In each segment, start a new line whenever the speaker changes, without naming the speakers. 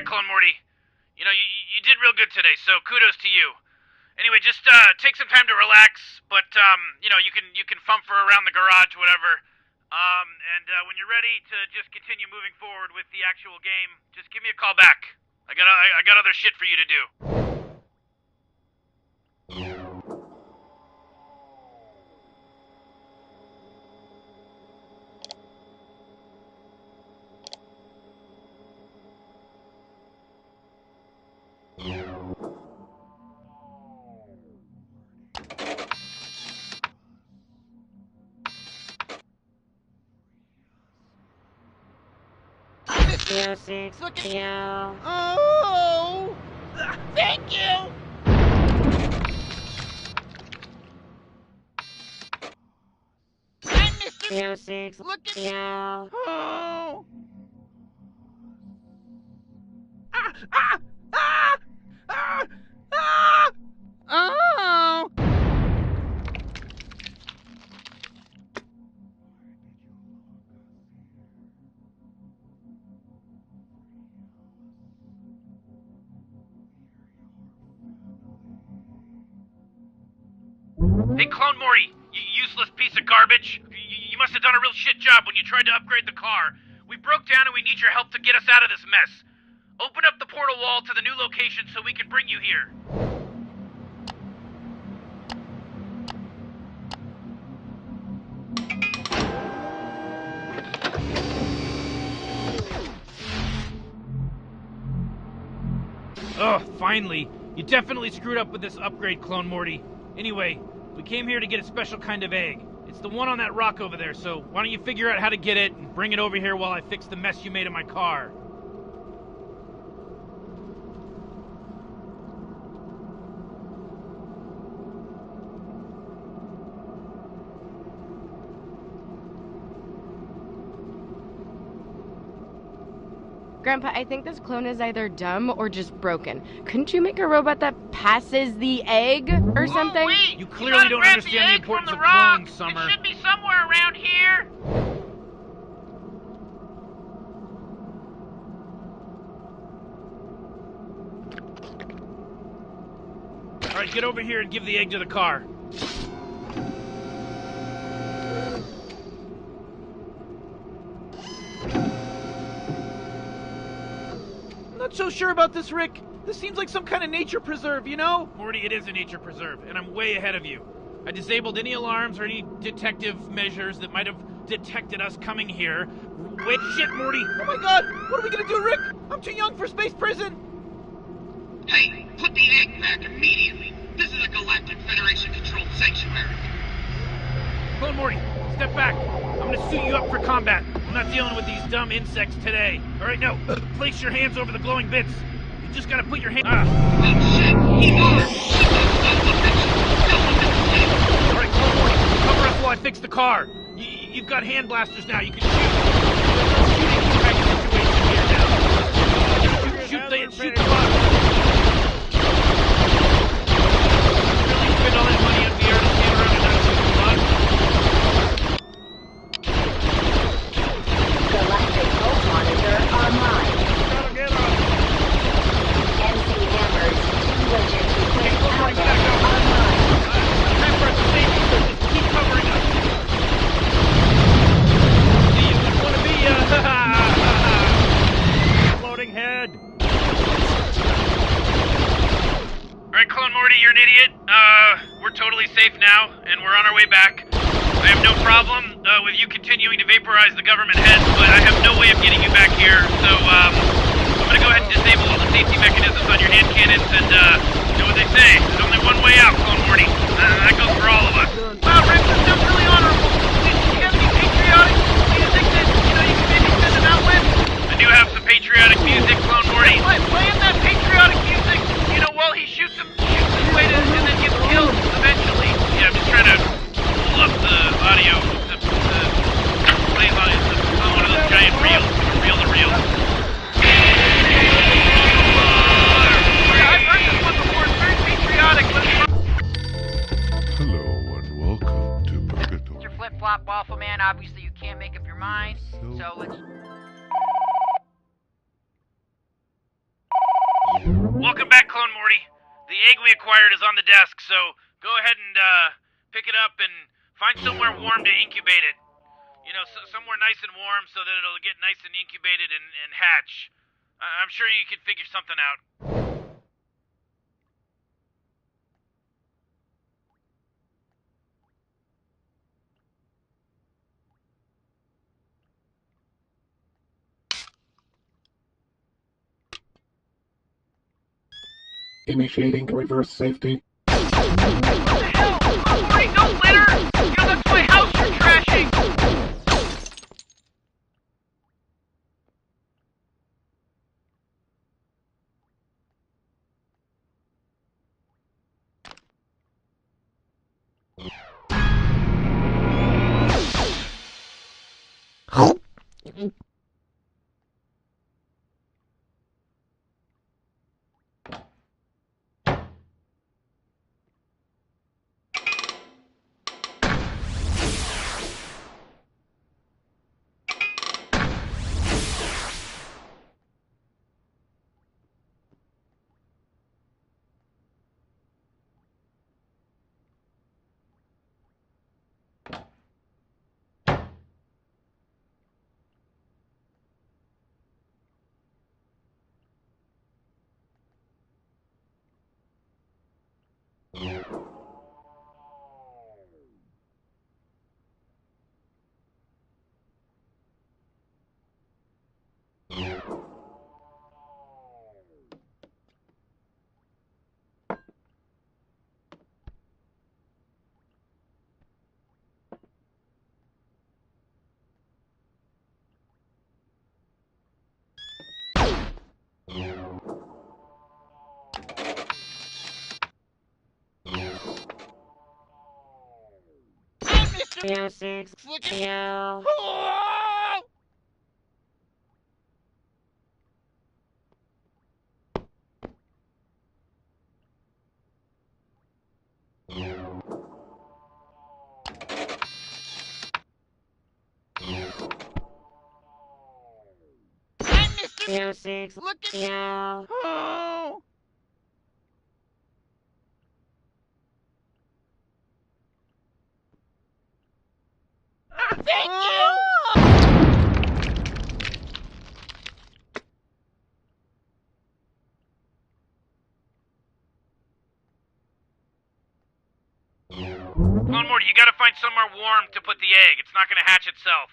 Alright, Clone Morty. You know, you did real good today, so kudos to you. Anyway, just take some time to relax, but you know, you can fumfer around the garage, whatever. And when you're ready to just continue moving forward with the actual game, just give me a call back. I got other shit for you to do.
Look at you.
Oh!
Thank you!
Hi, Mr.
Music.
Look at
you.
Oh! Ah! Ah! Ah! Ah! Ah! Oh!
Hey, Clone Morty, you useless piece of garbage. You must have done a real shit job when you tried to upgrade the car. We broke down and we need your help to get us out of this mess. Open up the portal wall to the new location so we can bring you here.
Oh, finally. You definitely screwed up with this upgrade, Clone Morty. Anyway, we came here to get a special kind of egg. It's the one on that rock over there, so why don't you figure out how to get it and bring it over here while I fix the mess you made in my car.
Grandpa, I think this clone is either dumb or just broken. Couldn't you make a robot that passes the egg or something?
Oh, wait!
You clearly don't understand the importance of clones, Summer.
It should be somewhere around here.
Alright, get over here and give the egg to the car.
Not so sure about this, Rick. This seems like some kind of nature preserve, you know?
Morty, it is a nature preserve, and I'm way ahead of you. I disabled any alarms or any detective measures that might have detected us coming here. Wait, shit, Morty!
Oh my god! What are we gonna do, Rick? I'm too young for space prison!
Hey, put the egg back immediately! This is a Galactic Federation-controlled sanctuary.
Clone Morty, step back. I'm gonna suit you up for combat. I'm not dealing with these dumb insects today. Alright, now, place your hands over the glowing bits. You just gotta put your hand...
Oh shit! He's on!
Alright, Clone Morty, cover us while I fix the car. You've got hand blasters now, you can shoot. Shoot the bug. Really spend all that money on VR to stand around and not shoot the bug?
Galactic Health Monitor online.
Get up.
MC Hammers 222
Clone Morty, we gotta go.
online.
Time for us to save you, so just keep covering us. See, you wouldn't want to be, floating head.
Alright, Clone Morty, you're an idiot. We're totally safe now, and we're on our way back. I have no problem with you continuing to vaporize the government heads, but I have no way of getting you back here, so, I'm gonna go ahead and disable all the safety mechanisms on your hand cannons, and, you know what they say, there's only one way out, Clone Morty. That goes for all of us.
Wow, Rick, this sounds really honorable. Do you have any patriotic music that, you know, you can maybe send them out with?
I do have some patriotic music, Clone Morty.
Playing that patriotic music, you know, while he shoots his way to, and then gets killed eventually.
Yeah, I'm just trying to pull up the audio, the play audio, on one of those giant reels, reel to reel.
Yeah, I've heard this one before. It's very patriotic.
Hello and welcome to Purgatory.
Your flip-flop waffle man, obviously you can't make up your mind, so let's...
Welcome back, Clone Morty. The egg we acquired is on the desk, so go ahead and pick it up and find somewhere warm to incubate it. You know, somewhere nice and warm so that it'll get nice and incubated and hatch. I'm sure you can figure something out.
Initiating reverse safety.
What the hell? Oh, Morty, no litter! You know, that's my house you're trashing!
Music. Yeah. Music.
Look at
Yeah.
Oh! Thank you!
Clone Morty, you gotta find somewhere warm to put the egg. It's not gonna hatch itself.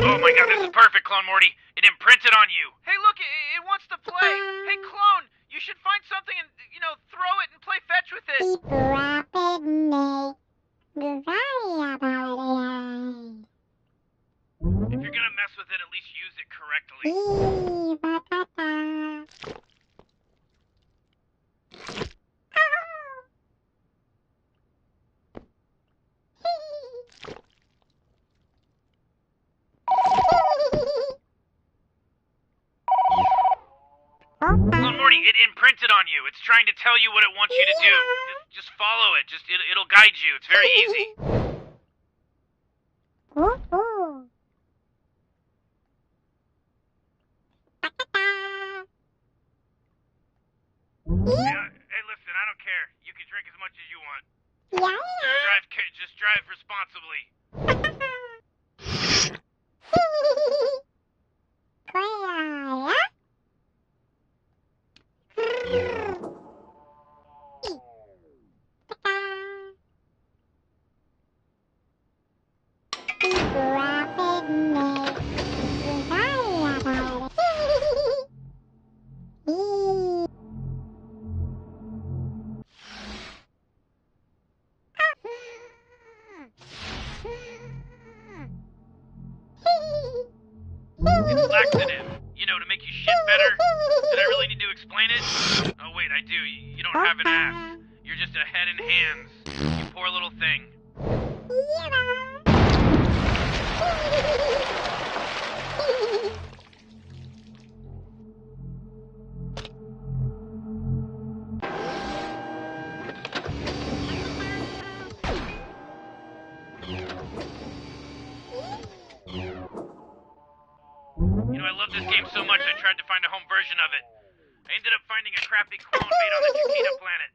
Oh my god, this is perfect, Clone Morty. It imprinted on you.
Hey, look, it wants to play. Hey, clone, you should find something and, throw it and play fetch with it.
If you're gonna mess with it, at least use it correctly. Clone Morty, it imprinted on you. It's trying to tell you what it wants you to do. Just follow it. It'll guide you. It's very easy. Yeah, hey, listen, I don't care. You can drink as much as you want. Just drive responsibly. laxative. You know, to make you shit better. Did I really need to explain it? Oh wait, I do. You don't have an ass. You're just a head and hands. You poor little thing. You know, I love this game so much I tried to find a home version of it. I ended up finding a crappy clone made on the Chiquita planet.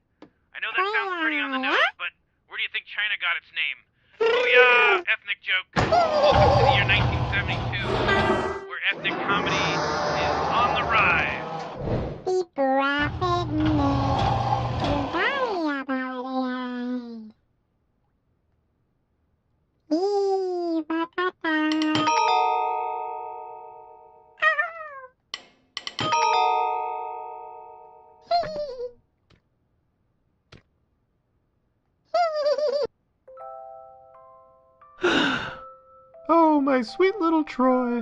I know that sounds pretty on the nose, but where do you think China got its name? Booyah! Ethnic joke. Welcome to the year 1972, where ethnic comedy is on the rise.
Oh, my sweet little Troy.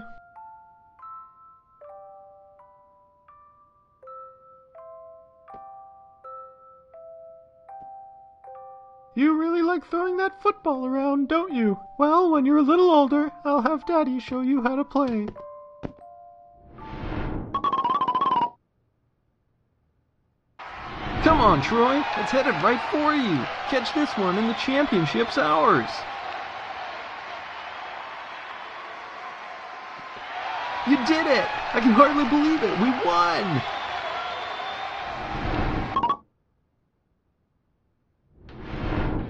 You really like throwing that football around, don't you? Well, when you're a little older, I'll have Daddy show you how to play.
Come on, Troy. It's headed right for you. Catch this one and the championship's ours. You did it! I can hardly believe it. We won!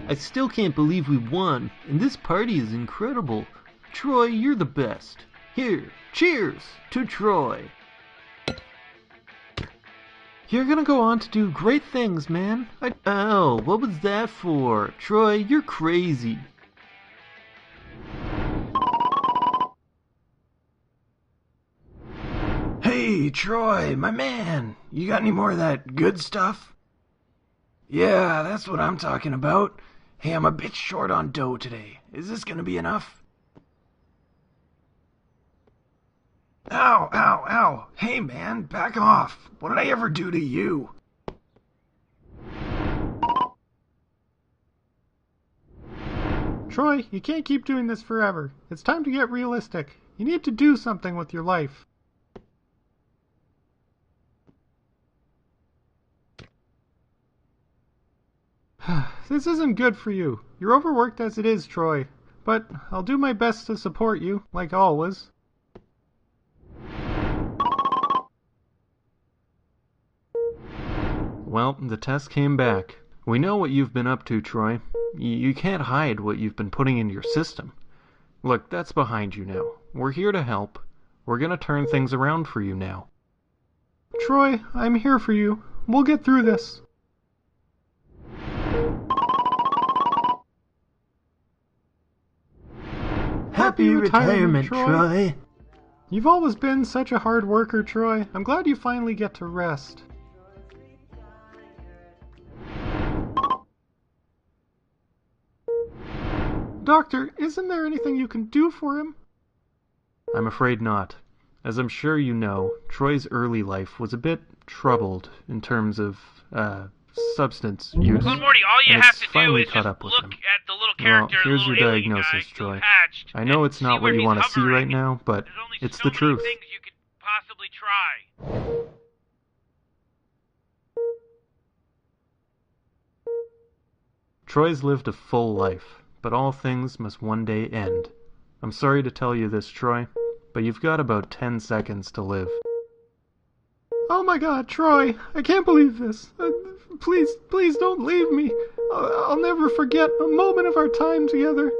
I still can't believe we won, and this party is incredible. Troy, you're the best. Here, cheers to Troy. You're gonna go on to do great things, man. Oh, what was that for? Troy, you're crazy.
Hey, Troy, my man. You got any more of that good stuff? Yeah, that's what I'm talking about. Hey, I'm a bit short on dough today. Is this gonna be enough? Ow, ow, ow. Hey, man, back off. What did I ever do to you?
Troy, you can't keep doing this forever. It's time to get realistic. You need to do something with your life. This isn't good for you. You're overworked as it is, Troy. But I'll do my best to support you, like always.
Well, the test came back. We know what you've been up to, Troy. You can't hide what you've been putting into your system. Look, that's behind you now. We're here to help. We're gonna turn things around for you now.
Troy, I'm here for you. We'll get through this.
Happy retirement, Troy.
You've always been such a hard worker, Troy. I'm glad you finally get to rest. Doctor, isn't there anything you can do for him?
I'm afraid not. As I'm sure you know, Troy's early life was a bit troubled in terms of, substance use.
Well, Morty, all you have to do is
caught
just
up with
look
him.
at the little character,
Well, here's
the
your
little alien
diagnosis,
guy
Troy.
hatched,
I know it's not what you want to see right now, but it's the truth.
Things you could possibly try.
Troy's lived a full life, but all things must one day end. I'm sorry to tell you this, Troy, but you've got about 10 seconds to live.
Oh my God, Troy, I can't believe this. Please don't leave me. I'll never forget a moment of our time together.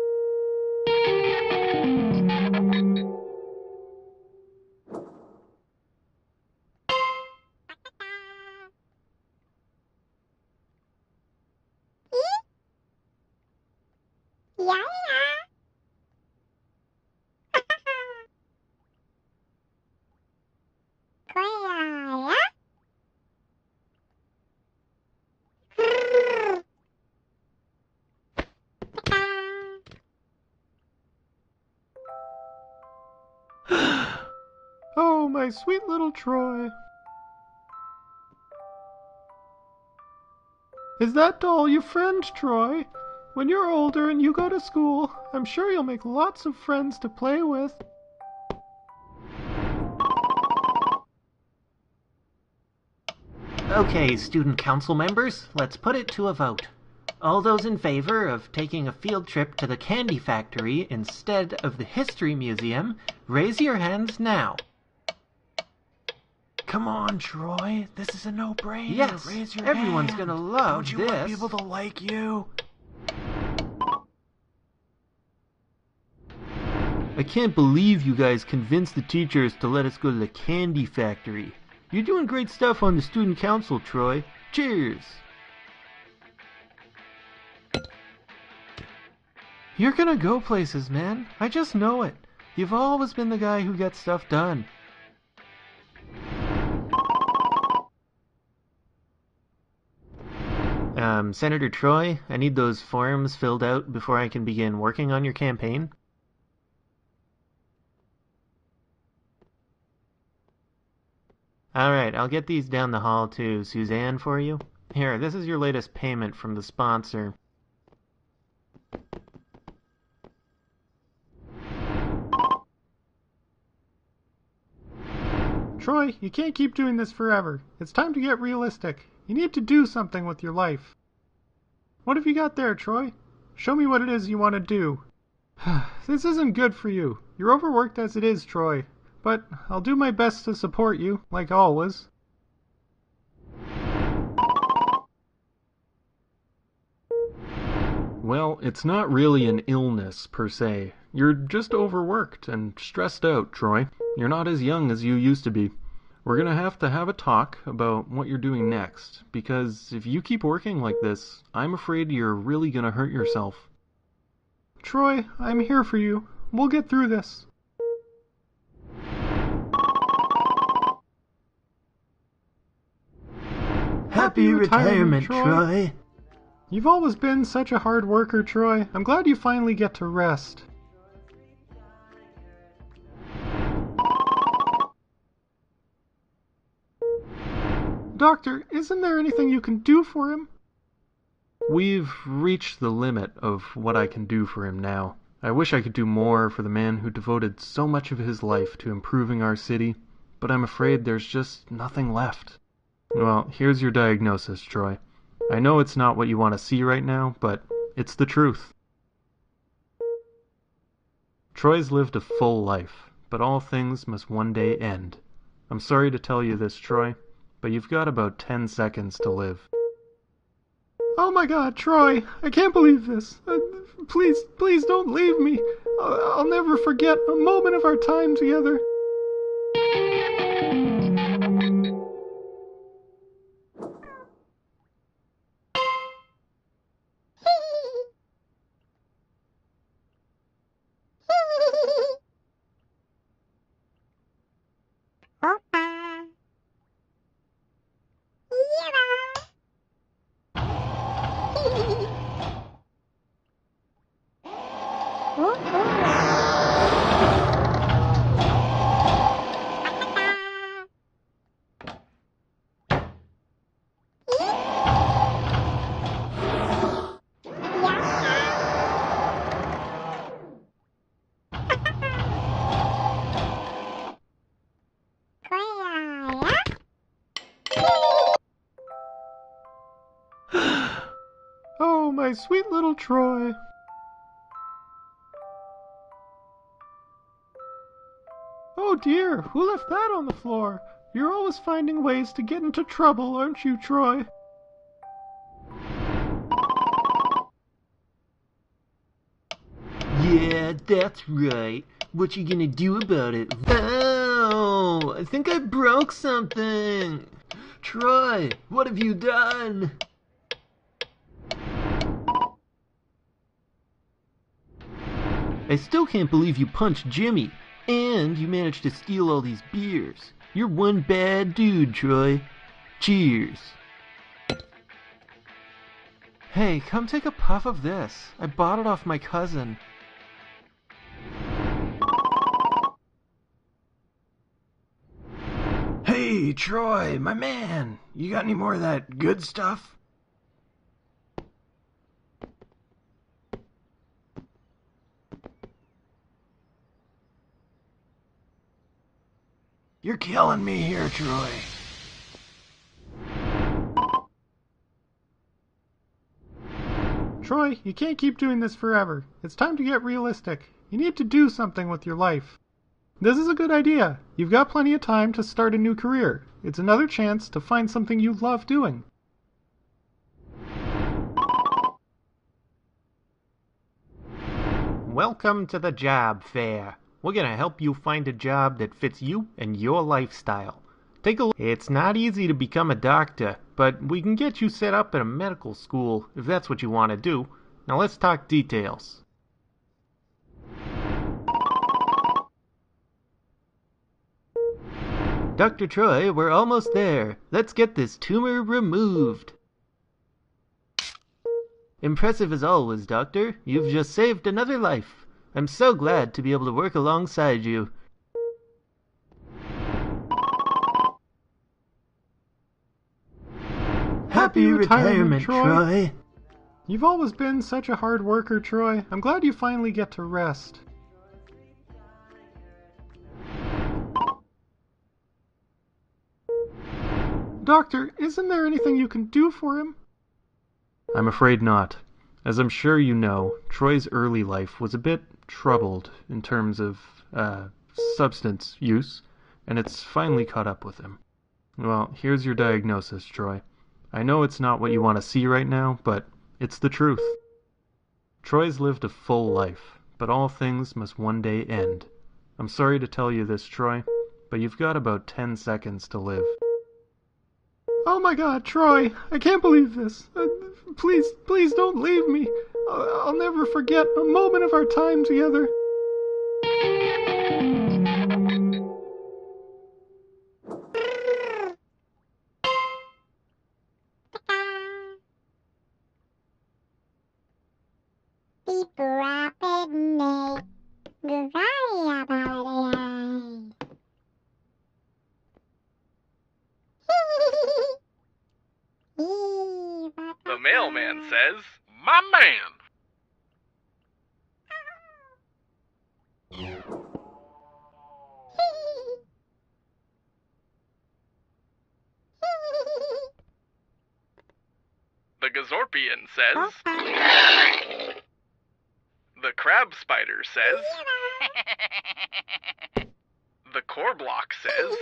my sweet little Troy. Is that doll your friend, Troy? When you're older and you go to school, I'm sure you'll make lots of friends to play with.
Okay, student council members, let's put it to a vote. All those in favor of taking a field trip to the candy factory instead of the history museum, raise your hands now.
Come on, Troy. This is a no-brainer.
Yes,
Raise your
everyone's
hand.
gonna love
Don't you
this.
want people to like you?
I can't believe you guys convinced the teachers to let us go to the candy factory. You're doing great stuff on the student council, Troy. Cheers! You're gonna go places, man. I just know it. You've always been the guy who gets stuff done. Senator Troy, I need those forms filled out before I can begin working on your campaign. Alright, I'll get these down the hall to Suzanne for you. Here, this is your latest payment from the sponsor.
Troy, you can't keep doing this forever. It's time to get realistic. You need to do something with your life. What have you got there, Troy? Show me what it is you want to do. This isn't good for you. You're overworked as it is, Troy. But I'll do my best to support you, like always.
Well, it's not really an illness, per se. You're just overworked and stressed out, Troy. You're not as young as you used to be. We're gonna have a talk about what you're doing next, because if you keep working like this, I'm afraid you're really gonna hurt yourself.
Troy, I'm here for you. We'll get through this.
Happy retirement, Troy.
You've always been such a hard worker, Troy. I'm glad you finally get to rest. Doctor, isn't there anything you can do for him?
We've reached the limit of what I can do for him now. I wish I could do more for the man who devoted so much of his life to improving our city, but I'm afraid there's just nothing left. Well, here's your diagnosis, Troy. I know it's not what you want to see right now, but it's the truth. Troy's lived a full life, but all things must one day end. I'm sorry to tell you this, Troy, but you've got about 10 seconds to live.
Oh my God, Troy, I can't believe this. Please don't leave me. I'll never forget a moment of our time together. Oh, my sweet little Troy. Oh dear, who left that on the floor? You're always finding ways to get into trouble, aren't you, Troy?
Yeah, that's right. What you gonna do about it? Oh, I think I broke something. Troy, what have you done?
I still can't believe you punched Jimmy, and you managed to steal all these beers. You're one bad dude, Troy. Cheers. Hey, come take a puff of this. I bought it off my cousin.
Hey, Troy, my man. You got any more of that good stuff? You're killing me here, Troy.
Troy, you can't keep doing this forever. It's time to get realistic. You need to do something with your life. This is a good idea. You've got plenty of time to start a new career. It's another chance to find something you love doing.
Welcome to the job fair. We're gonna help you find a job that fits you and your lifestyle. Take a look. It's not easy to become a doctor, but we can get you set up at a medical school if that's what you want to do. Now let's talk details. Dr. Troy, we're almost there. Let's get this tumor removed. Impressive as always, Doctor. You've just saved another life. I'm so glad to be able to work alongside you.
Happy retirement, Troy.
You've always been such a hard worker, Troy. I'm glad you finally get to rest. Doctor, isn't there anything you can do for him?
I'm afraid not. As I'm sure you know, Troy's early life was a bit troubled in terms of, substance use, and it's finally caught up with him. Well, here's your diagnosis, Troy. I know it's not what you want to see right now, but it's the truth. Troy's lived a full life, but all things must one day end. I'm sorry to tell you this, Troy, but you've got about 10 seconds to live.
Oh my God, Troy, I can't believe this. Please don't leave me. I'll never forget a moment of our time together.
The mailman says, "My man." The Gazorpian says. The crab spider says. The core block says.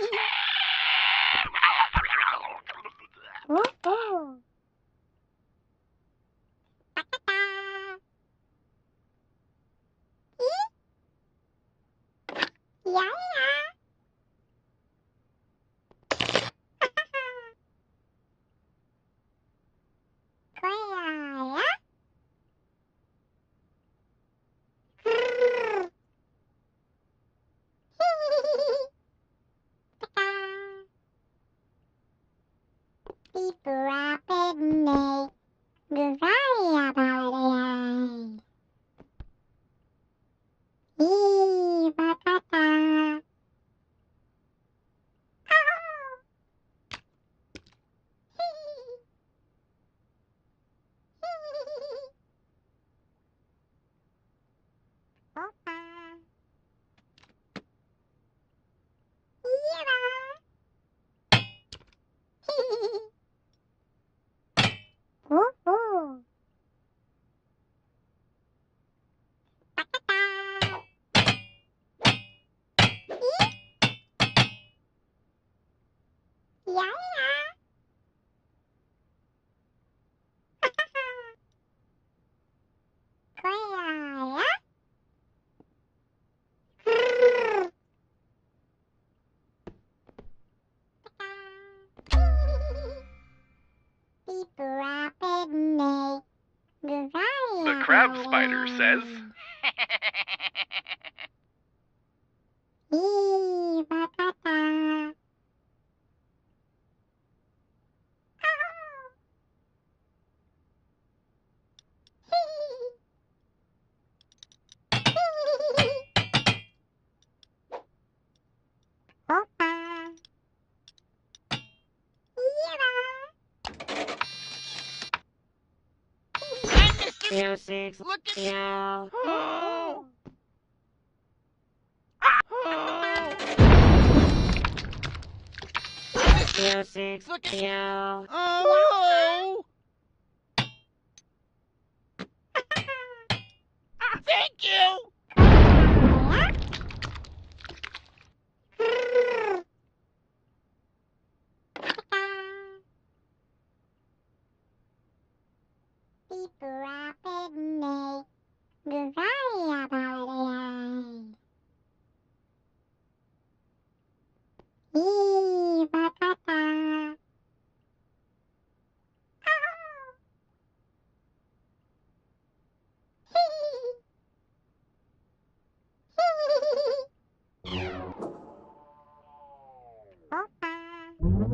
The crab spider says.
Mr. 06.
Look at
Yeah.
Oh.
Mr. 06.
Look at
Yeah.
Oh. Thank you.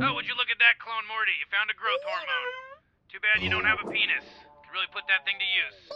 Oh, would you look at that, Clone Morty? You found a growth hormone. Too bad you don't have a penis. Could really put that thing to use.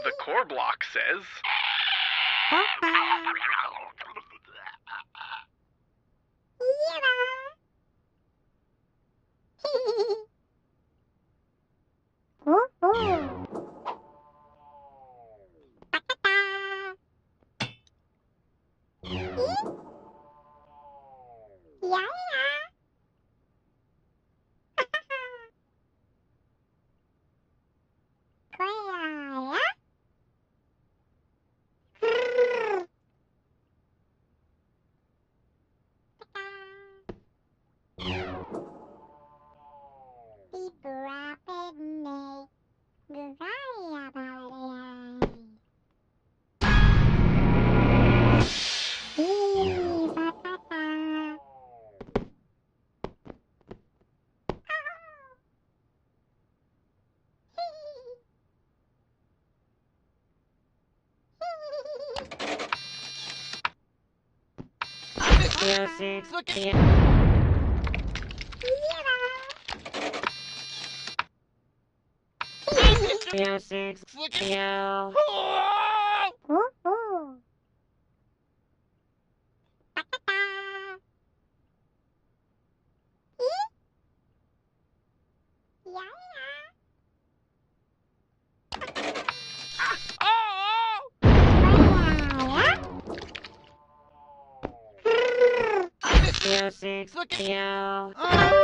The core block says...
Mr. 06.
Look at
Yeah. Mr. 06.
Look at
Yeah. Mr. 06.
Look at
Yeah.
Oh.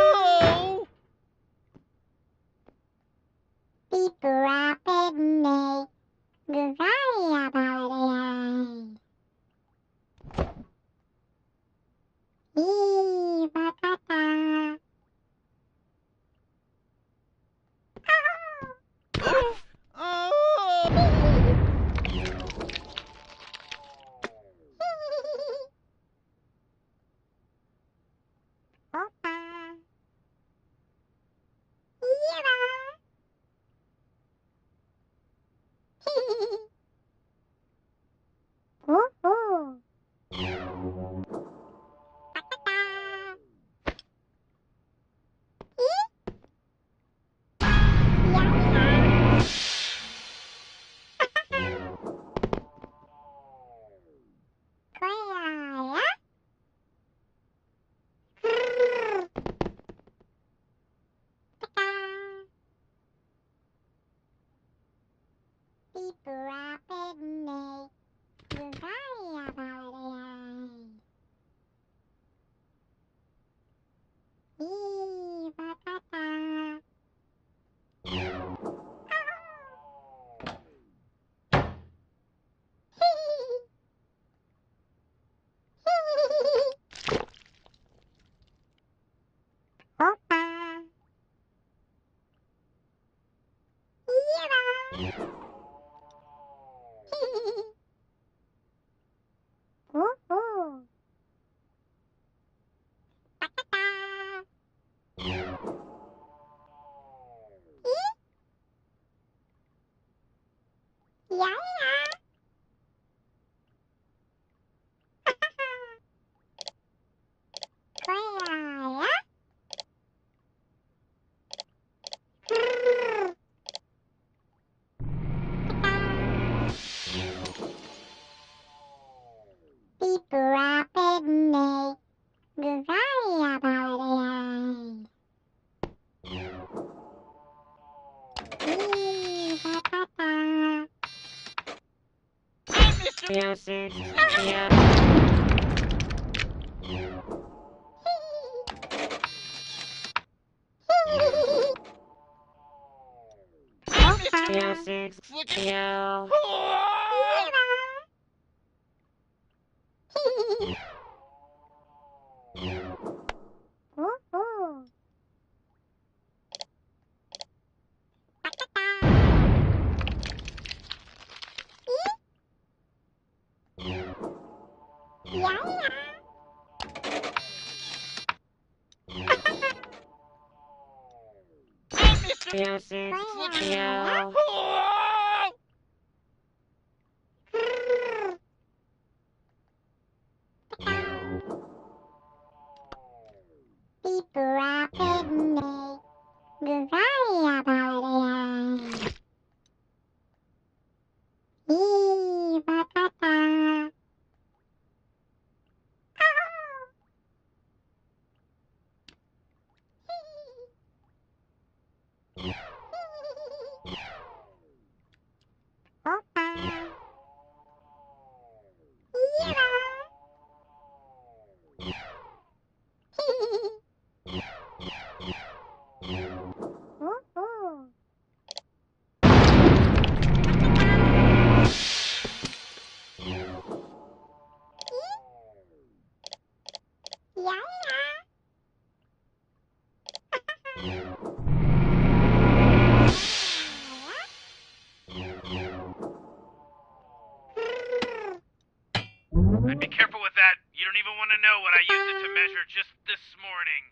I'd be careful with that. You don't even want to know what I used it to measure just this morning.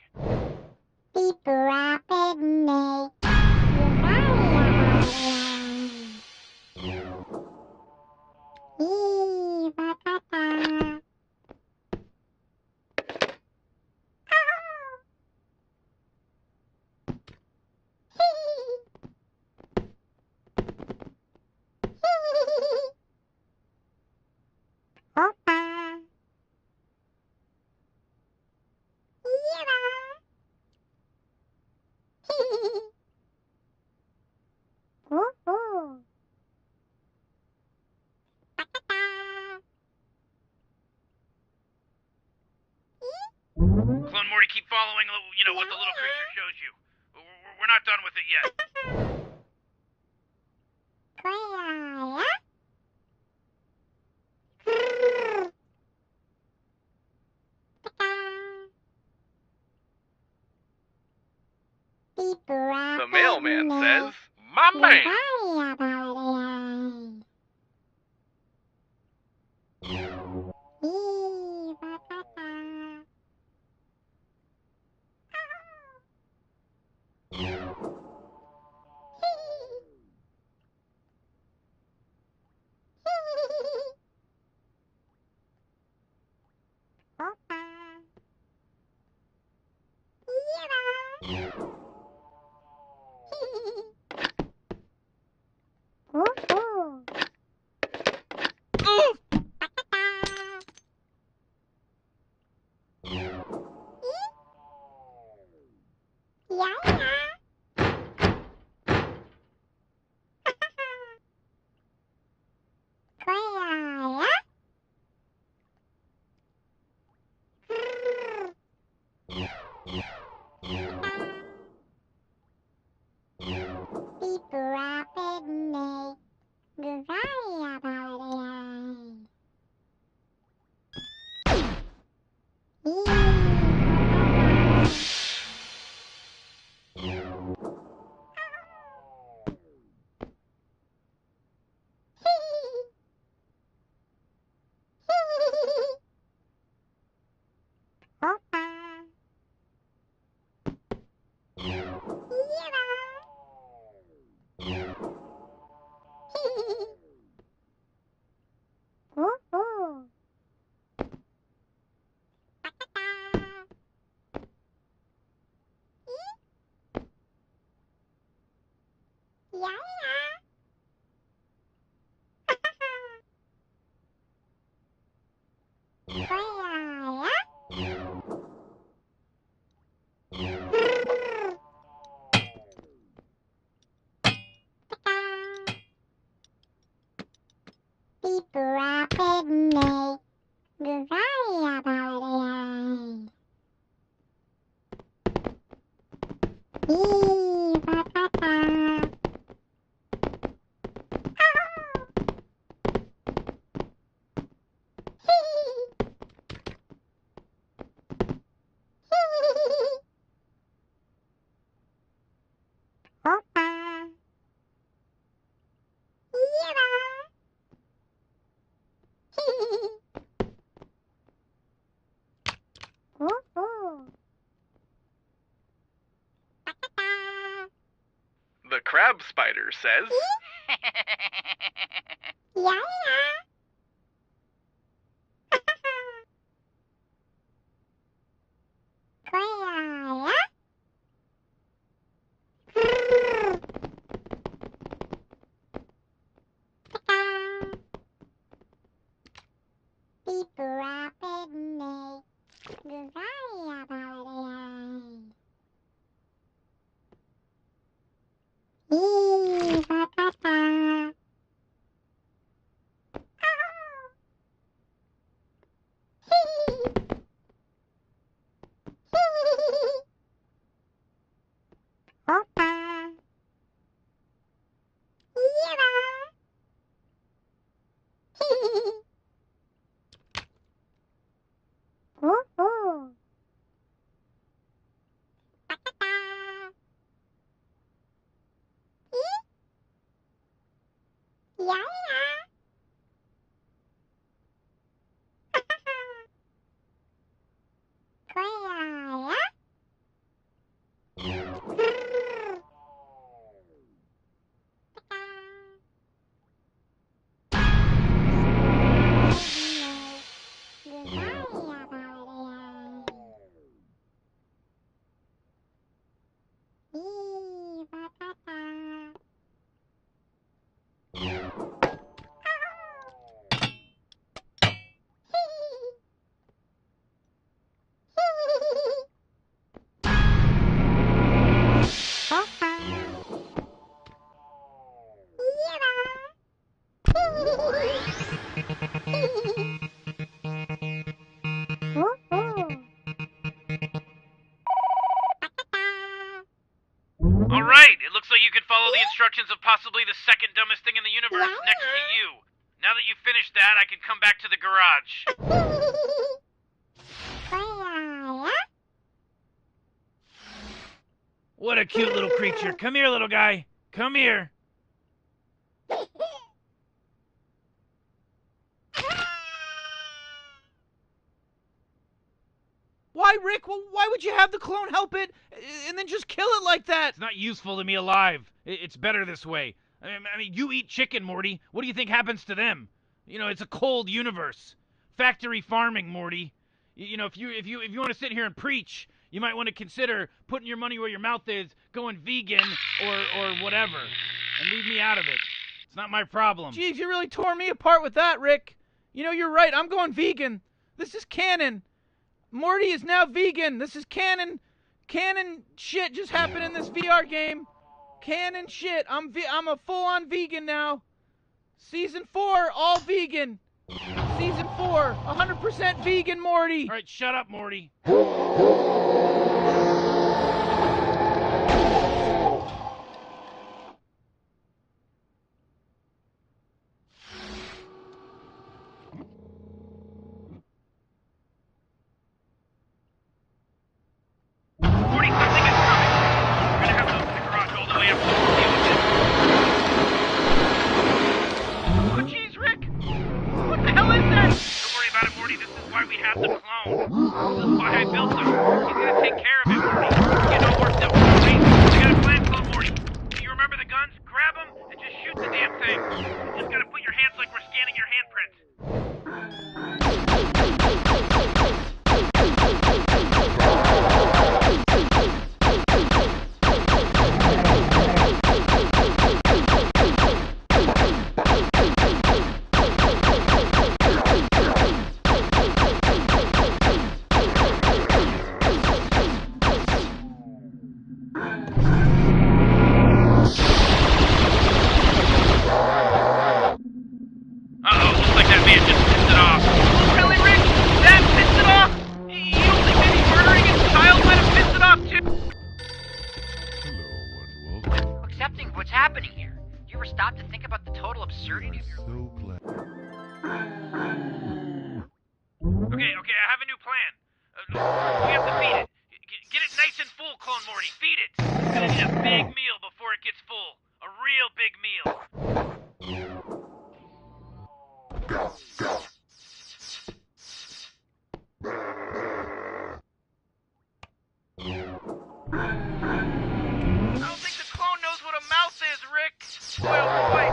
Clone Morty, keep following, what the little creature shows you. We're not done with it yet.
The mailman says, "My man." The crab spider says...
Alright, it looks like you could follow the instructions of possibly the second dumbest thing in the universe next to you. Now that you've finished that, I can come back to the garage. What a cute little creature. Come here, little guy. Come here. Why, Rick? Well, why would you have the clone help it and then just kill it like that? It's not useful to me alive. It's better this way. I mean, you eat chicken, Morty. What do you think happens to them? You know, it's a cold universe. Factory farming, Morty. You know, if you want to sit here and preach, you might want to consider putting your money where your mouth is, going vegan or whatever, and leave me out of it. It's not my problem. Jeez, you really tore me apart with that, Rick. You know, you're right. I'm going vegan. This is canon. Morty is now vegan. This is canon. Canon shit just happened in this VR game. Canon shit. I'm a full-on vegan now. Season 4, all vegan. Season 4, 100% vegan, Morty. All right, shut up, Morty.
happening here? Do you ever stop to think about the total absurdity of your life?
So glad.
Okay, I have a new plan. We have to feed it. Get it nice and full, Clone Morty. Feed it. It's gonna need a big meal before it gets full. A real big meal.
I don't think the clone knows what a mouth is, Rick. Boy, oh boy.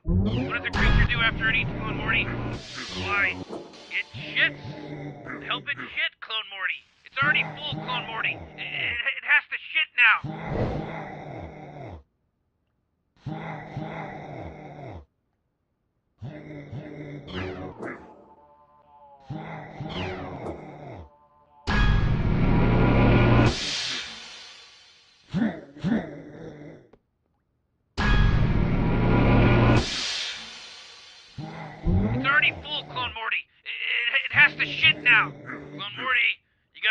What does the creature do after it eats Clone Morty? Why, it shits. Help it shit, Clone Morty. It's already full, Clone Morty. It has to shit now. It's already full, Clone Morty. It has to shit now. Clone Morty, you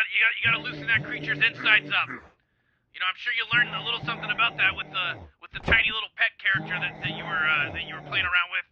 gotta loosen that creature's insides up. You know, I'm sure you learned a little something about that with the tiny little pet character that you were playing around with.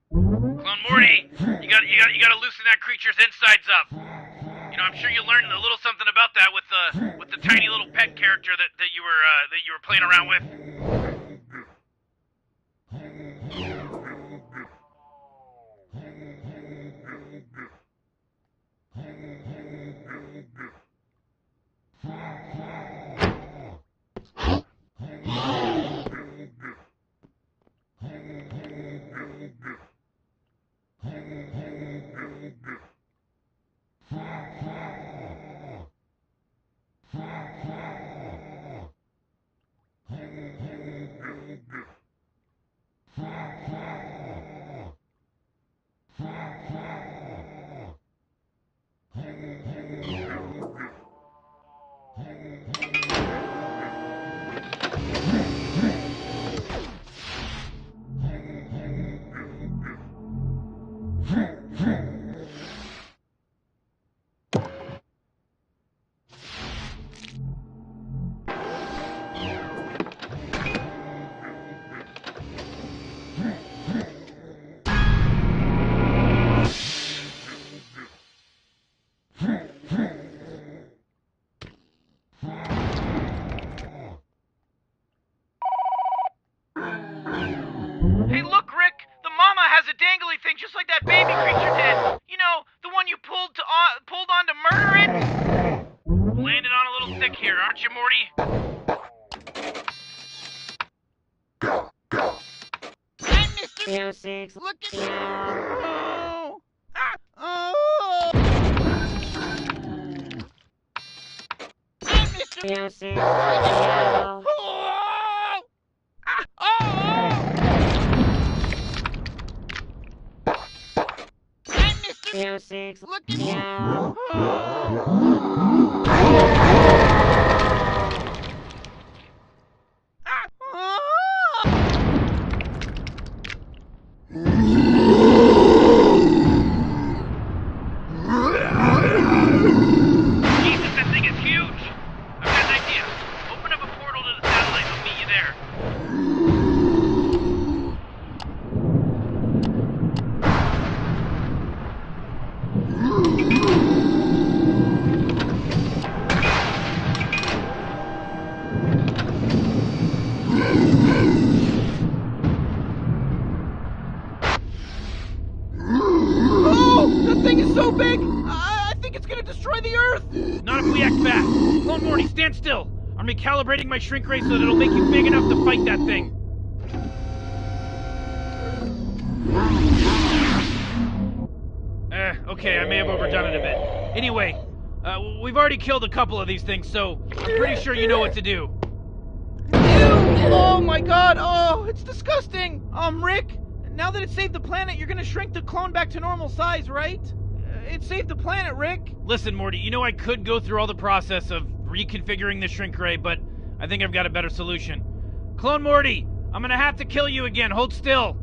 Clone Morty, you gotta loosen that creature's insides up. You know, I'm sure you learned a little something about that with the tiny little pet character that you were playing around with. Hey, look, Rick! The mama has a dangly thing just like that baby creature did. You know, the one you pulled on to murder it? Landed on a little thick here, aren't you, Morty?
Hey, Mr.
06.
Look at me! Hey, Mr.
06.
Hey, Mr.
06.
Look at me!
Jesus, that thing is huge! I've got an idea. Open up a portal to the satellite and I'll meet you there.
Oh! That thing is so big! I think it's gonna destroy the Earth!
Not if we act fast. Clone Morty, stand still. I'm recalibrating my shrink ray so that it'll make you big enough to fight that thing. Okay, I may have overdone it a bit. Anyway, we've already killed a couple of these things, so I'm pretty sure you know what to do.
Oh my god! Oh, it's disgusting!
Rick, now that it saved the planet, you're gonna shrink the clone back to normal size, right? It saved the planet, Rick! Listen, Morty, you know I could go through all the process of reconfiguring the shrink ray, but I think I've got a better solution. Clone Morty, I'm gonna have to kill you again. Hold still.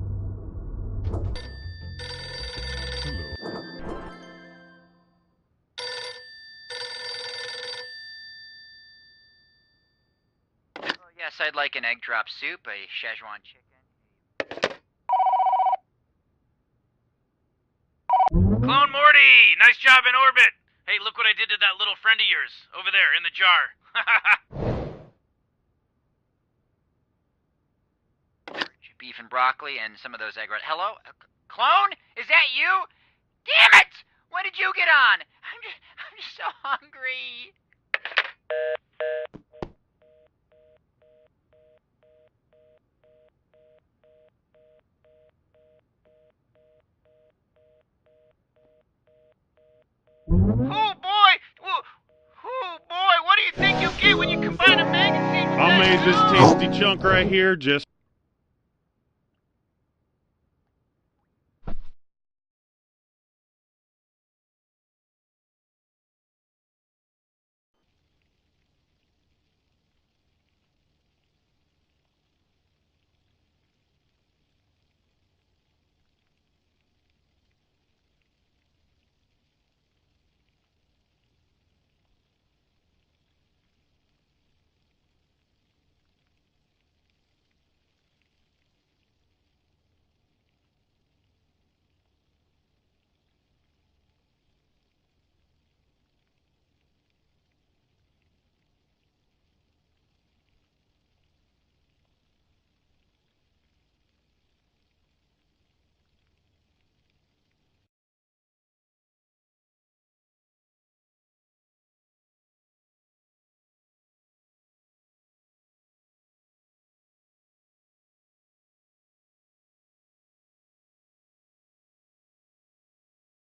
Yes, I'd like an egg drop soup, a Szechuan chicken.
Clone Morty! Nice job in orbit! Hey, look what I did to that little friend of yours, over there, in the jar.
Beef and broccoli and some of those egg rolls. Hello? Clone? Is that you? Damn it! When did you get on? I'm just so hungry.
Oh boy! Oh boy, what do you think you get when you combine a magazine with
I
that
made this
glue?
tasty chunk right here just